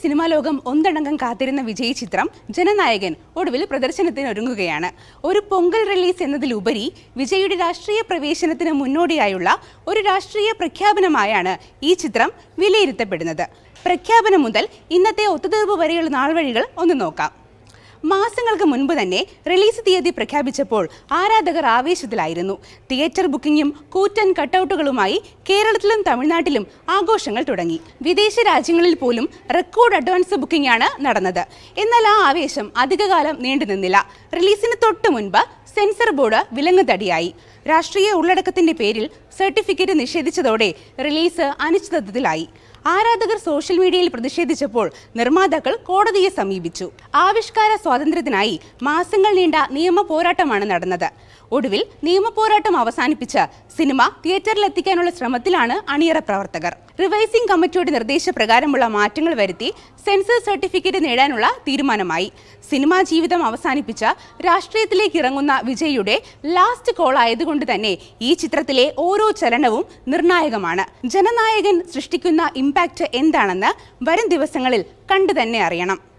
Cinema ലോകം ഒന്നടങ്കം കാത്തിരുന്ന വിജയ് ചിത്രം ജനനായകൻ ഒടുവിൽ പ്രദർശനത്തിന് ഒരുങ്ങുകയാണ്. ഒരു പൊങ്കൽ റിലീസ് എന്നതിലുപരി വിജയുടെ രാഷ്ട്രീയ പ്രവേശനത്തിന് മുന്നോടിയായുള്ള ഒരു രാഷ്ട്രീയ പ്രഖ്യാപനമായാണ് ഈ ചിത്രം വിലയിരുത്തപ്പെടുന്നത്. പ്രഖ്യാപനം മുതൽ ഇന്നത്തെ ഒത്തുതീർപ്പ് വരെയുള്ള നാൾവഴികൾ ഒന്ന് നോക്കാം. മാസങ്ങൾക്ക് മുൻപ് തന്നെ റിലീസ് തീയതി പ്രഖ്യാപിച്ചപ്പോൾ ആരാധകർ ആവേശത്തിലായിരുന്നു. തിയേറ്റർ ബുക്കിംഗും കൂറ്റൻ കട്ടൗട്ടുകളുമായി കേരളത്തിലും തമിഴ്നാട്ടിലും ആഘോഷങ്ങൾ തുടങ്ങി. വിദേശ രാജ്യങ്ങളിൽ പോലും റെക്കോർഡ് അഡ്വാൻസ് ബുക്കിംഗാണ് നടന്നത്. എന്നാൽ ആ ആവേശം അധികകാലം നീണ്ടുനിന്നില്ല. റിലീസിന് തൊട്ടു മുൻപ് സെൻസർ ബോർഡ് വിലങ്ങുതടിയായി. രാഷ്ട്രീയ ഉള്ളടക്കത്തിന്റെ പേരിൽ സർട്ടിഫിക്കറ്റ് നിഷേധിച്ചതോടെ റിലീസ് അനിശ്ചിതത്വത്തിലായി. ആരാധകർ സോഷ്യൽ മീഡിയയിൽ പ്രതിഷേധിച്ചപ്പോൾ നിർമ്മാതാക്കൾ കോടതിയെ സമീപിച്ചു. ആവിഷ്കാര സ്വാതന്ത്ര്യത്തിനായി മാസങ്ങൾ നീണ്ട നിയമ പോരാട്ടമാണ് നടന്നത്. ഒടുവിൽ നിയമ പോരാട്ടം അവസാനിപ്പിച്ച് സിനിമ തിയേറ്ററിലെത്തിക്കാനുള്ള ശ്രമത്തിലാണ് അണിയറ പ്രവർത്തകർ. റിവൈസിംഗ് കമ്മിറ്റിയുടെ നിർദ്ദേശപ്രകാരമുള്ള മാറ്റങ്ങൾ വരുത്തി സെൻസർ സർട്ടിഫിക്കറ്റ് നേടാനുള്ള തീരുമാനമായി. സിനിമാ ജീവിതം അവസാനിപ്പിച്ച രാഷ്ട്രീയത്തിലേക്ക് ഇറങ്ങുന്ന വിജയുടെ ലാസ്റ്റ് കോൾ ആയതുകൊണ്ട് തന്നെ ഈ ചിത്രത്തിലെ ഓരോ ചലനവും നിർണായകമാണ്. ജനനായകൻ സൃഷ്ടിക്കുന്ന ഇമ്പാക്റ്റ് എന്താണെന്ന് വരും ദിവസങ്ങളിൽ കണ്ടു തന്നെ അറിയണം.